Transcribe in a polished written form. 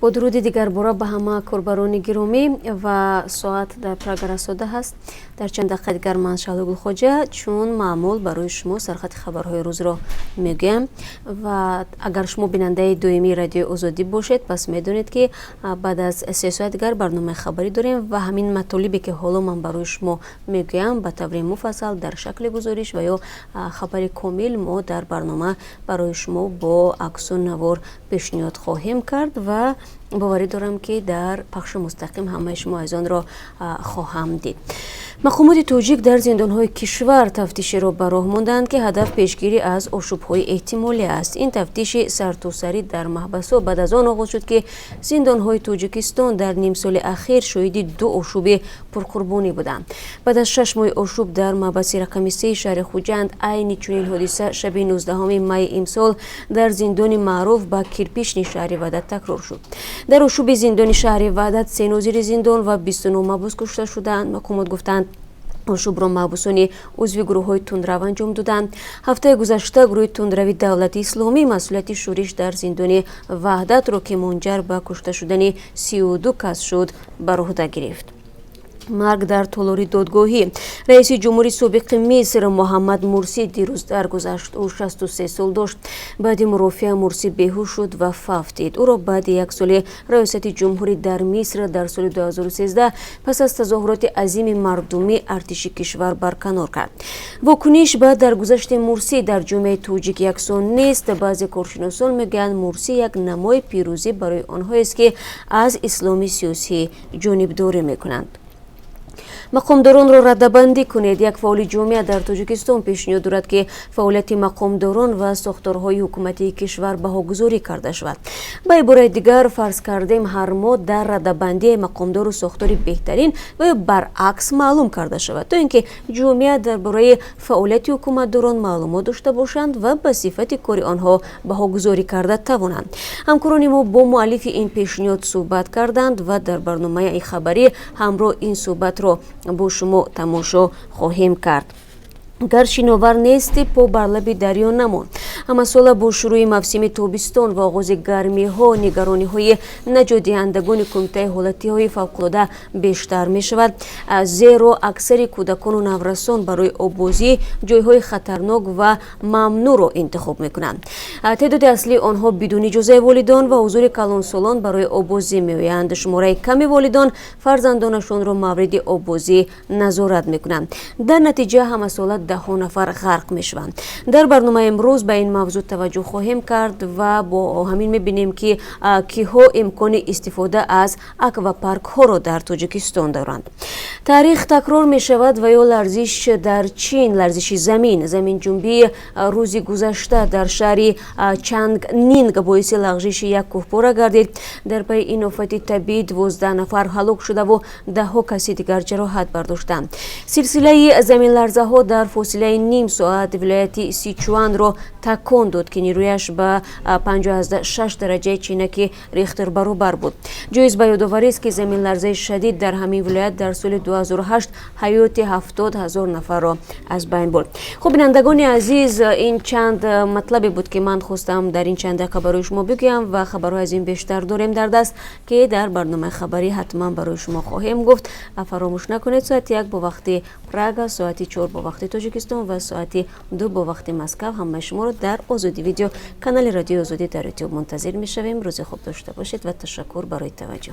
با درود دیگر برا به همه کاربران گرامی و ساعت در پرگار رسیده هست. در چند دقیقه دیگر من شالو گلخوجه چون معمول برای شما سرخط خبرهای روز را میگم و اگر شما بیننده دویمی رادیو آزادی باشید پس میدونید که بعد از 3 ساعت دیگر برنامه خبری داریم و همین مطالبی که حالا من برای شما میگم به طور مفصل در شکل گزارش و یا خبر کامل ما در برنامه برای شما با عکس و نوار پیشنهاد خواهیم کرد و باوری دارم که در پخش مستقیم همه شما از آن را خواهم دید. مقامات تاجیک در زندان‌های کشور تفتیشی را به راه ماندند که هدف پیشگیری از آشوب‌های احتمالی است. این تفتیش سرتاسری در محبس‌ها بعد از آن آغاز شد که زندان‌های تاجیکستان در نیم سال اخیر شاهد 2 آشوب پرقربانی بودند. بعد از 6 ماه آشوب در محبس رقم 3 شهر خوجند عین چنین حادثه شب 19 می امسال در زندان معروف به کرپیشن شهر وحدت تکرار شد. در آشوب زندان شهر وحدت 3 ناظر زندان و 29 محبوس کشته شدند. مقامات گفتند آشوب را محبوسان عضو گروه‌های تندرو انجام دادند. هفته گذشته گروه تندروی دولت اسلامی مسئولیت شورش در زندان وحدت را که منجر به کشته شدن 32 کس شد بر عهده گرفت. مرگ در تالاری دادگاهی رئیس جمهوری سابق مصر محمد مرسی دیروز درگذشت. او 63 سال داشت. بعد مرافعه مرسی بیهوش شد و فوتید. او را بعد 1 سال ریاست جمهوری در مصر در سال 2013 پس از تظاهرات عظیم مردمی ارتش کشور برکنار کرد. واکنش بعد درگذشت مرسی در جامعه تاجیک یکسان نیست. بعضی کارشناسان میگن مرسی یک نمای پیروزی برای آنهایی است که از اسلام سیاسی جانبداری میکنند. مقامداران را ردبندی کنید. یک فعال جامعه در تاجیکستان پیشنهاد دارد که فعالیت مقامداران و ساختارهای حکومتی کشور بهاگذاری کرده شود. به عبارت دیگر فرض کردیم هر ماه در ردبندی مقامدار و ساختاری بهترین و برعکس معلوم کرده شود تا اینکه جامعه درباره فعالیت حکومتداران معلومات داشته باشند و به صفت کار آنها بهاگذاری کرده توانند. همکاران ما با مؤلف این پیشنهاد صحبت کردند و در برنامه خبری همراه این صحبت را با شما تماشا خواهیم کرد. گر شناور نیستی پا بر لب دریا نمان. اما سال با شروع موسم تابستان و آغاز گرمی ها نگرانی های نجات دهندگان کمیته حالتی های فوق‌العاده بیشتر می شود، زیرا اکثر کودکان و نوجوانان برای آببازی جایهای خطرناک و ممنوع را انتخاب می کنند. تعداد اصلی آنها بدون اجازه والدان و حضور کلانسالان برای آببازی می آیند. شماره کمی والدان فرزندانشان را مورد آببازی نظارت می کنند. در نتیجه همه سال 10 نفر غرق می شوند. در برنامه امروز به این موضوع توجه خواهیم کرد و با همین می بینیم که کیها امکان استفاده از اکواپارک ها را در تاجیکستان دارند. تاریخ تکرار می شود و یا لرزش در چین، لرزش زمین جنبی روز گذشته در شهر چانگ نینگ باعث لغزش یک کوهپاره گردید. در پی این آفت طبیعی 12 نفر هلاک شده و 10 کسی دیگر جراحت برداشتند. سلسله زمین لرزه ها در فاصله نیم ساعت ولایت سیچوان را تکان داد که نیرویش به 5.6 درجه چینکی ریختر برابر بود. جایز به یادآوری است که زمین لرزه شدید در همین ولایت در سال 2008 حیات 70,000 نفر را از بین برد. خب بینندگان عزیز، این چند مطلبی بود که من خواستم در این چند دقیقه برای شما بگم و خبرهای از این بیشتر داریم در دست که در برنامه خبری حتما برای شما خواهیم گفت. فراموش نکنید ساعت 1 با وقت پراگ، ساعت 4 با وقت تاجیکستان و ساعت 2 با وقت مسکو همه شما را در آزادی ویدیو کانال رادیو آزادی در یوتیوب منتظر می شویم. روز خوب داشته باشید و تشکر برای توجه.